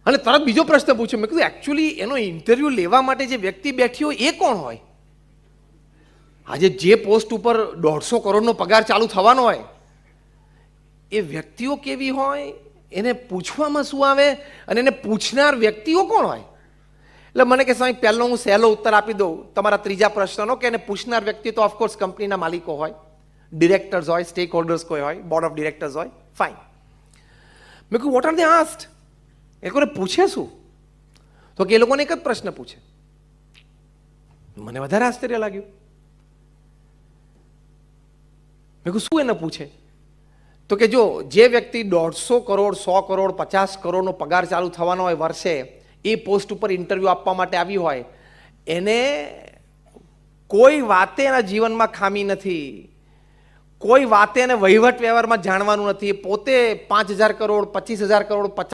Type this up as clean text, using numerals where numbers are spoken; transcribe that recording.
અને તરત બીજો પ્રશ્ન પૂછ્યો. મેં કીધું એકચ્યુઅલી એનો ઇન્ટરવ્યૂ લેવા માટે જે વ્યક્તિ બેઠી હોય એ કોણ હોય? આજે જે પોસ્ટ ઉપર 150 કરોડનો પગાર ચાલુ થવાનો હોય એ વ્યક્તિઓ કેવી હોય, એને પૂછવામાં શું આવે અને એને પૂછનાર વ્યક્તિઓ કોણ હોય? એટલે મને કે સાહેબ પહેલો હું સહેલો ઉત્તર આપી દઉં તમારા ત્રીજા પ્રશ્નનો, કે એને પૂછનાર વ્યક્તિ તો ઓફકોર્સ કંપનીના માલિકો હોય, ડિરેક્ટર્સ હોય, સ્ટેક હોલ્ડર્સ કોઈ હોય, બોર્ડ ઓફ ડિરેક્ટર્સ હોય. ફાઇન. મેં કહ્યું વોટ આર દે આસ્ક્ડ? એ લોકોને પૂછે શું? તો કે એ લોકોને એક જ પ્રશ્ન પૂછે. મને વધારે આશ્ચર્ય લાગ્યું. મેં કહ્યું શું એને પૂછે? તો કે જો જે વ્યક્તિ 150 કરોડ, 100 કરોડ, 50 કરોડનો પગાર ચાલુ થવાનો હોય વર્ષે, એ પોસ્ટ ઉપર ઇન્ટરવ્યૂ આપવા માટે આવી હોય, એને કોઈ વાતે એના જીવનમાં ખામી નથી, કોઈ વાતે એને વહીવટ વ્યવહારમાં જાણવાનું નથી, પોતે 5,000 કરોડ, 25,000 કરોડ, 50